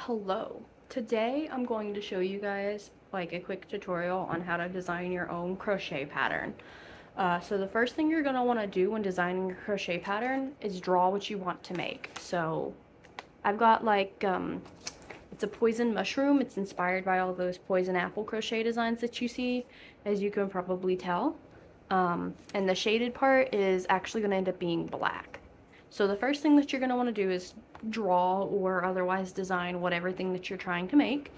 Hello. Today I'm going to show you guys like a quick tutorial on how to design your own crochet pattern. So the first thing you're going to want to do when designing your crochet pattern is draw what you want to make. So I've got it's a poison mushroom. It's inspired by all those poison apple crochet designs that you see, as you can probably tell. And the shaded part is actually going to end up being black. So the first thing that you're going to want to do is draw or otherwise design whatever thing that you're trying to make.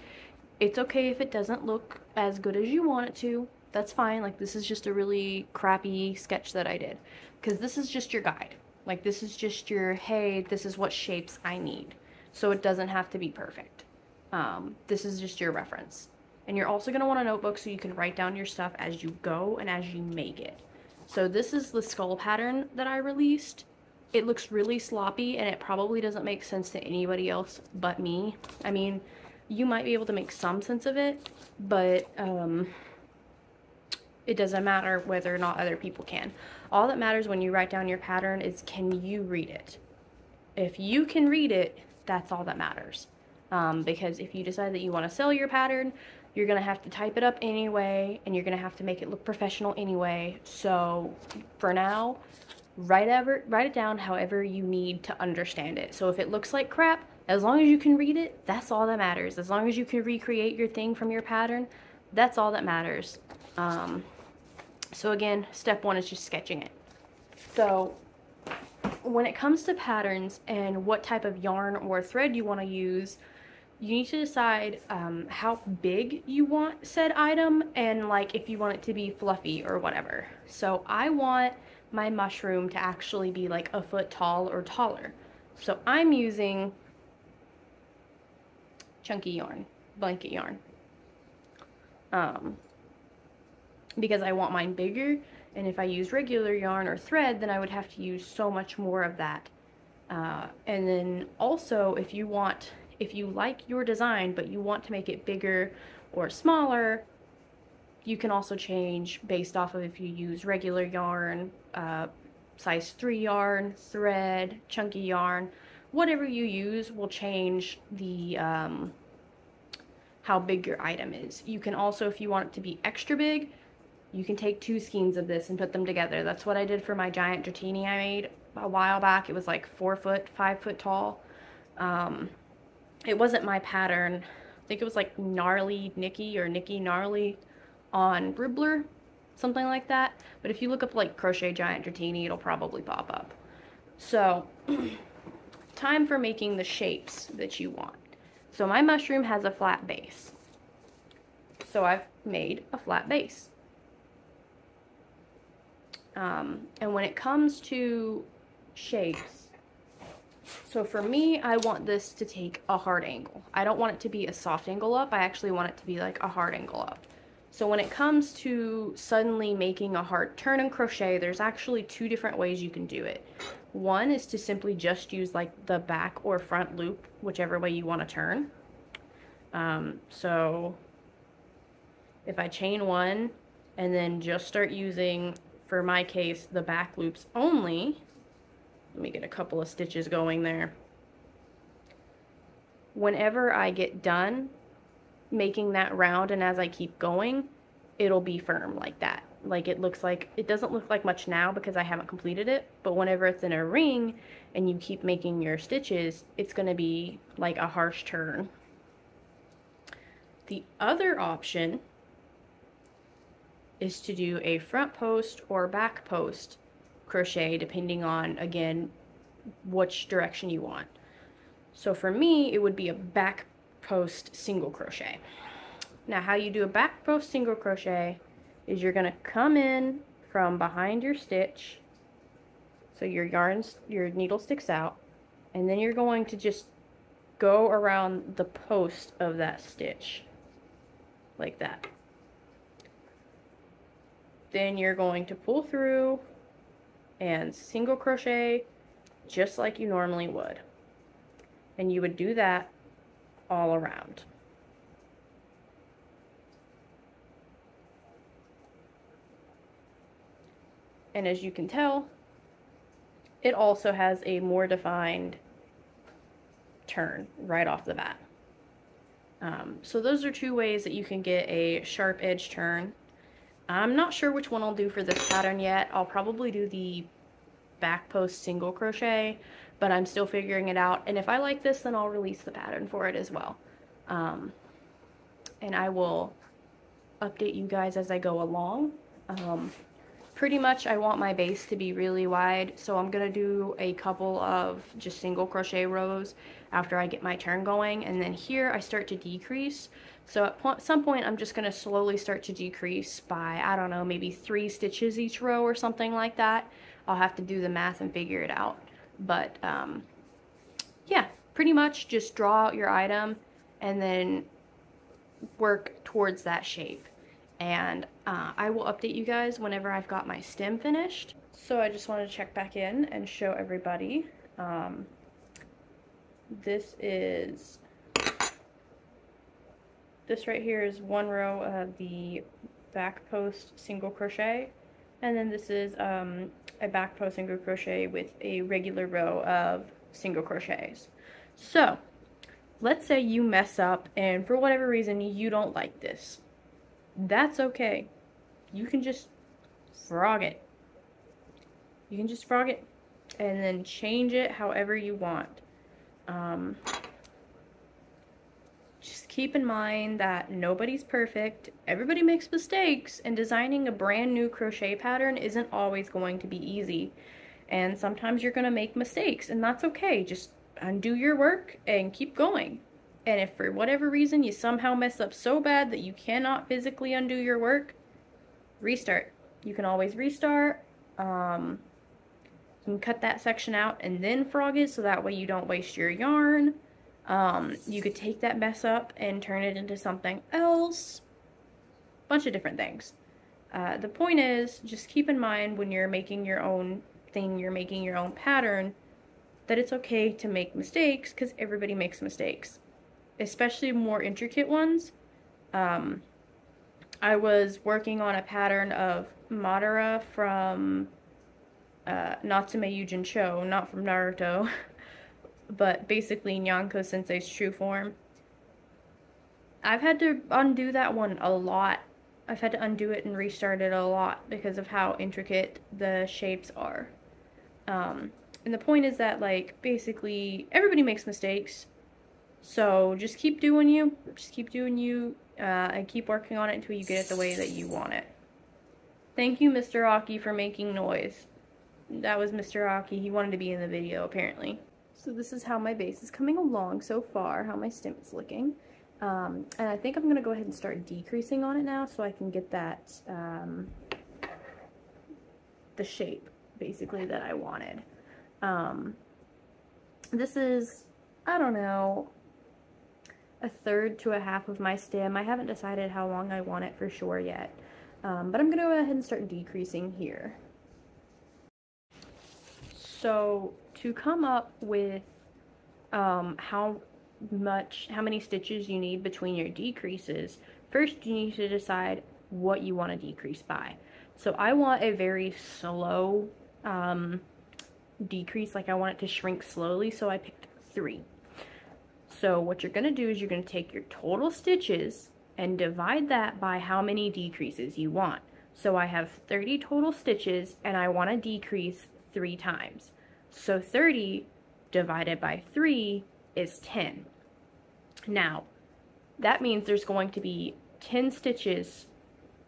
It's okay if it doesn't look as good as you want it to. That's fine. Like, this is just a really crappy sketch that I did, because this is just your guide. Like, this is just your, hey, this is what shapes I need. So it doesn't have to be perfect. This is just your reference. And you're also going to want a notebook so you can write down your stuff as you go and as you make it. So this is the skull pattern that I released. It looks really sloppy and it probably doesn't make sense to anybody else but me. I mean, you might be able to make some sense of it, but it doesn't matter whether or not other people can. All that matters when you write down your pattern is, can you read it? If you can read it, that's all that matters. Because if you decide that you want to sell your pattern, you're going to have to type it up anyway, and you're going to have to make it look professional anyway. So for now, write it down however you need to understand it. So if it looks like crap, as long as you can read it, that's all that matters. As long as you can recreate your thing from your pattern, that's all that matters. So again, step one is just sketching it. So when it comes to patterns and what type of yarn or thread you want to use, you need to decide how big you want said item, and like if you want it to be fluffy or whatever. So I want my mushroom to actually be like a foot tall or taller. So I'm using chunky yarn, blanket yarn, because I want mine bigger, and if I use regular yarn or thread, then I would have to use so much more of that. And then also, if you like your design but you want to make it bigger or smaller, you can also change based off of if you use regular yarn, size 3 yarn, thread, chunky yarn. Whatever you use will change the how big your item is. You can also, if you want it to be extra big, you can take 2 skeins of this and put them together. That's what I did for my giant dratini I made a while back. It was like 4 foot, 5 foot tall. It wasn't my pattern. I think it was like Gnarly Nikki or Nikki Gnarly on Ribbler, something like that. But if you look up like crochet giant dratini, it'll probably pop up. So time for making the shapes that you want. So my mushroom has a flat base. So I've made a flat base. And when it comes to shapes, so for me, I want this to take a hard angle. I don't want it to be a soft angle up. I actually want it to be like a hard angle up. So when it comes to suddenly making a hard turn in crochet, there's actually 2 different ways you can do it. One is to simply just use like the back or front loop, whichever way you want to turn. So if I chain 1 and then just start using, for my case, the back loops only, let me get a couple of stitches going there. Whenever I get done making that round, and as I keep going, it'll be firm like that. Like, it doesn't look like much now because I haven't completed it, but whenever it's in a ring and you keep making your stitches, it's going to be like a harsh turn. The other option is to do a front post or back post crochet, depending on, again, which direction you want. So for me, it would be a back post single crochet. Now, how you do a back post single crochet is you're going to come in from behind your stitch, so your needle sticks out, and then you're going to just go around the post of that stitch like that. Then you're going to pull through and single crochet just like you normally would. And you would do that all around. And as you can tell, it also has a more defined turn right off the bat. So those are two ways that you can get a sharp edge turn. I'm not sure which one I'll do for this pattern yet. I'll probably do the back post single crochet, but I'm still figuring it out. And if I like this, then I'll release the pattern for it as well. And I will update you guys as I go along. Pretty much I want my base to be really wide, so I'm gonna do a couple of just single crochet rows after I get my turn going, and then here I start to decrease. So at some point I'm just gonna slowly start to decrease by, I don't know, maybe 3 stitches each row or something like that. I'll have to do the math and figure it out, but yeah, pretty much just draw out your item and then work towards that shape. And I will update you guys whenever I've got my stem finished. So I just wanted to check back in and show everybody. This right here is one row of the back post single crochet, and then this is a back post single crochet with a regular row of single crochets. So let's say you mess up and for whatever reason you don't like this. That's okay. You can just frog it. You can just frog it and then change it however you want. Just keep in mind that nobody's perfect. Everybody makes mistakes, and designing a brand new crochet pattern isn't always going to be easy. And sometimes you're going to make mistakes, and that's okay. Just undo your work and keep going. And if for whatever reason you somehow mess up so bad that you cannot physically undo your work, restart. You can always restart. You can cut that section out and then frog it so that way you don't waste your yarn. You could take that mess up and turn it into something else. Bunch of different things. The point is, just keep in mind when you're making your own thing, you're making your own pattern, that it's okay to make mistakes, because everybody makes mistakes. Especially more intricate ones. I was working on a pattern of Madara from Natsume Yujin Cho, not from Naruto, but basically Nyanko Sensei's true form. I've had to undo that one a lot. I've had to undo it and restart it a lot because of how intricate the shapes are. And the point is that, like, basically everybody makes mistakes. So just keep doing you, and keep working on it until you get it the way that you want it. Thank you, Mr. Aki, for making noise. That was Mr. Aki. He wanted to be in the video, apparently. So this is how my base is coming along so far, how my stem is looking. And I think I'm going to go ahead and start decreasing on it now so I can get that, the shape, basically, that I wanted. This is, I don't know, 1/3 to 1/2 of my stem. I haven't decided how long I want it for sure yet. But I'm going to go ahead and start decreasing here. So to come up with how many stitches you need between your decreases, first you need to decide what you want to decrease by. So I want a very slow decrease, like I want it to shrink slowly, so I picked 3. So what you're going to do is you're going to take your total stitches and divide that by how many decreases you want. So I have 30 total stitches and I want to decrease 3 times. So 30 divided by 3 is 10. Now, that means there's going to be 10 stitches,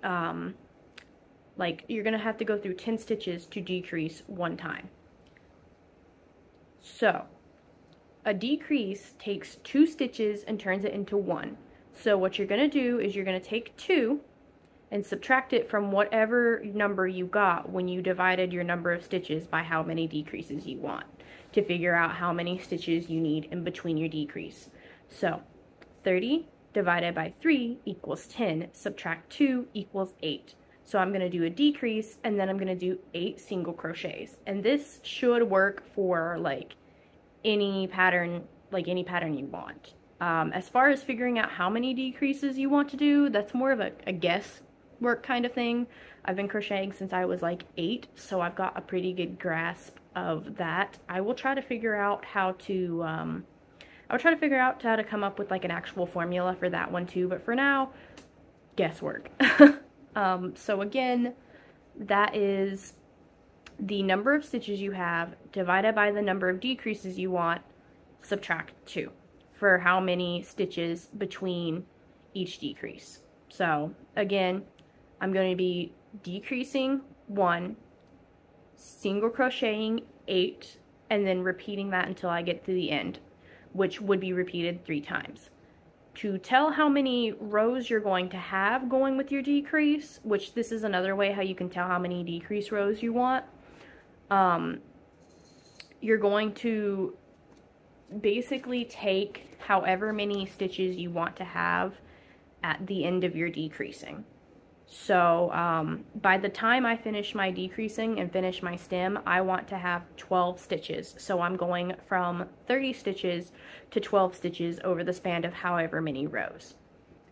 like you're going to have to go through 10 stitches to decrease 1 time. So a decrease takes 2 stitches and turns it into 1. So what you're going to do is you're going to take 2 and subtract it from whatever number you got when you divided your number of stitches by how many decreases you want, to figure out how many stitches you need in between your decrease. So 30 divided by 3 equals 10, subtract 2 equals 8. So I'm going to do a decrease and then I'm going to do 8 single crochets. And this should work for like any pattern you want. As far as figuring out how many decreases you want to do, that's more of a guess work kind of thing. I've been crocheting since I was like 8, so I've got a pretty good grasp of that. I will try to figure out how to I'll try to figure out how to come up with like an actual formula for that one too, but for now, guesswork. So again, that is the number of stitches you have divided by the number of decreases you want, subtract 2 for how many stitches between each decrease. So again, I'm going to be decreasing 1, single crocheting 8, and then repeating that until I get to the end, which would be repeated 3 times. To tell how many rows you're going to have going with your decrease, which this is another way how you can tell how many decrease rows you want, you're going to basically take however many stitches you want to have at the end of your decreasing. So by the time I finish my decreasing and finish my stem, I want to have 12 stitches. So I'm going from 30 stitches to 12 stitches over the span of however many rows.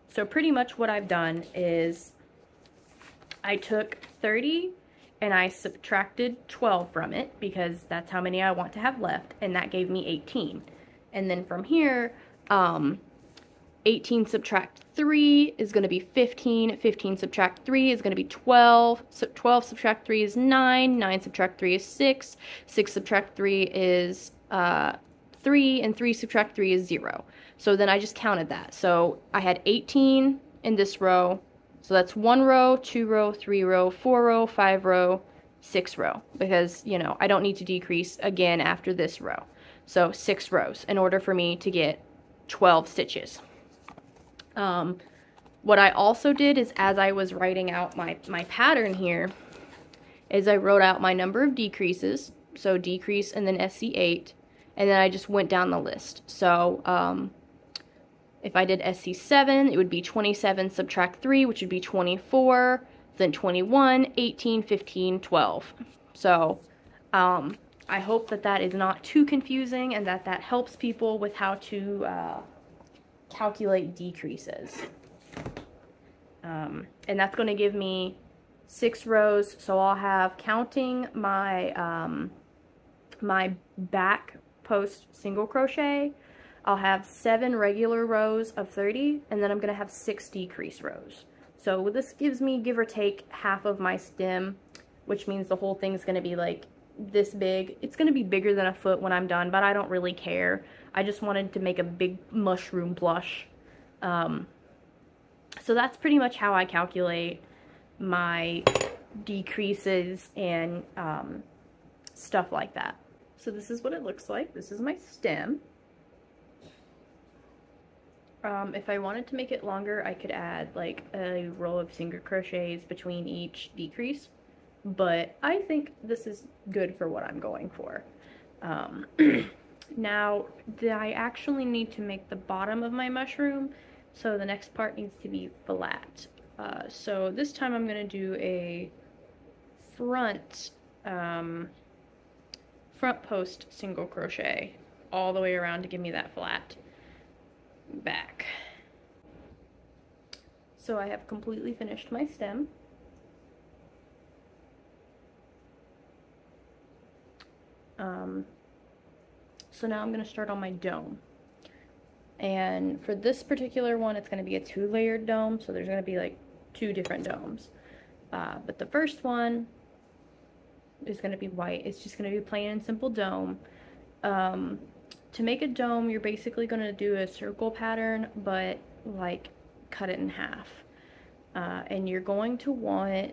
So pretty much what I've done is I took 30 and I subtracted 12 from it because that's how many I want to have left, and that gave me 18. And then from here, 18 subtract 3 is going to be 15, 15 subtract 3 is going to be 12, so 12 subtract 3 is 9, 9 subtract 3 is 6, 6 subtract 3 is 3, and 3 subtract 3 is 0. So then I just counted that. So I had 18 in this row, so that's 1 row, 2 row, 3 row, 4 row, 5 row, 6 row, because, you know, I don't need to decrease again after this row. So 6 rows in order for me to get 12 stitches. What I also did is, as I was writing out my pattern here, is I wrote out my number of decreases, so decrease and then SC8, and then I just went down the list. So if I did SC7, it would be 27 subtract 3, which would be 24, then 21, 18, 15, 12. So I hope that that is not too confusing and that that helps people with how to calculate decreases. And that's going to give me 6 rows, so I'll have, counting my my back post single crochet, I'll have 7 regular rows of 30, and then I'm going to have 6 decrease rows. So this gives me, give or take, half of my stem, which means the whole thing's going to be like this big. It's going to be bigger than a foot when I'm done, but I don't really care. I just wanted to make a big mushroom blush. So that's pretty much how I calculate my decreases and stuff like that. So this is what it looks like. This is my stem. If I wanted to make it longer, I could add like a row of single crochets between each decrease, but I think this is good for what I'm going for. Now, I actually need to make the bottom of my mushroom, so the next part needs to be flat. So this time I'm going to do a front post single crochet all the way around to give me that flat back. So I have completely finished my stem. So now I'm going to start on my dome. And for this particular one, it's going to be a 2-layered dome, so there's going to be like 2 different domes. But the first one is going to be white. It's just going to be plain and simple dome. To make a dome, you're basically going to do a circle pattern, but like cut it in half. And you're going to want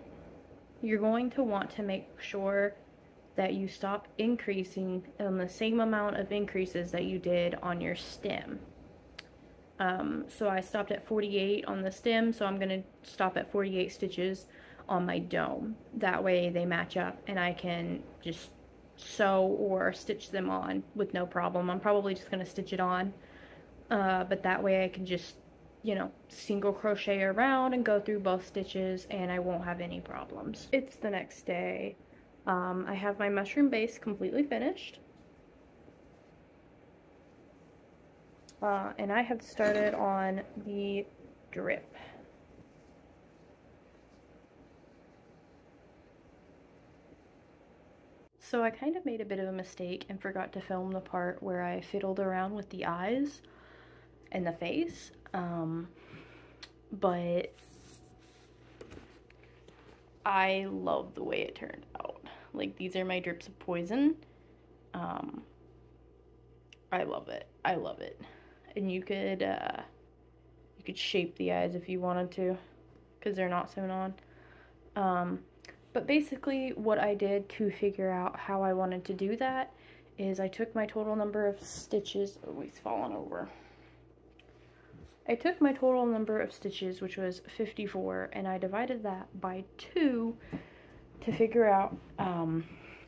to make sure that you stop increasing on the same amount of increases that you did on your stem. So I stopped at 48 on the stem, so I'm going to stop at 48 stitches on my dome. That way they match up and I can just sew or stitch them on with no problem. I'm probably just going to stitch it on, but that way I can just, you know, single crochet around and go through both stitches and I won't have any problems. It's the next day. I have my mushroom base completely finished. And I have started on the drip. So I kind of made a bit of a mistake and forgot to film the part where I fiddled around with the eyes and the face, but I love the way it turned out. Like, these are my drips of poison. I love it. I love it. And you could shape the eyes if you wanted to, because they're not sewn on. But basically what I did to figure out how I wanted to do that is I took my total number of stitches. Oh, he's fallen over. I took my total number of stitches, which was 54, and I divided that by 2 to figure out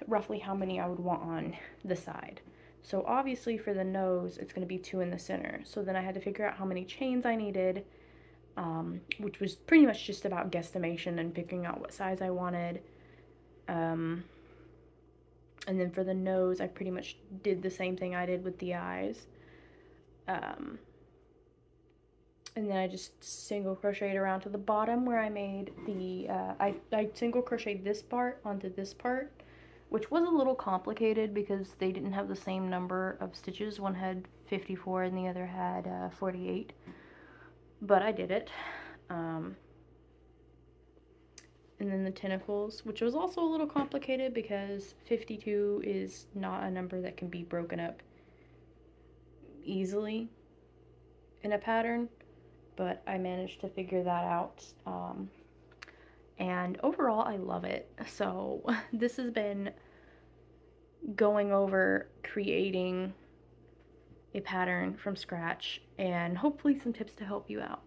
roughly how many I would want on the side. So obviously for the nose, it's going to be 2 in the center. So then I had to figure out how many chains I needed, which was pretty much just about guesstimation and picking out what size I wanted. And then for the nose, I pretty much did the same thing I did with the eyes. And then I just single crocheted around to the bottom where I made the, I single crocheted this part onto this part, which was a little complicated because they didn't have the same number of stitches. One had 54 and the other had 48, but I did it. And then the tentacles, which was also a little complicated because 52 is not a number that can be broken up easily in a pattern, but I managed to figure that out. And overall, I love it. So this has been going over creating a pattern from scratch and hopefully some tips to help you out.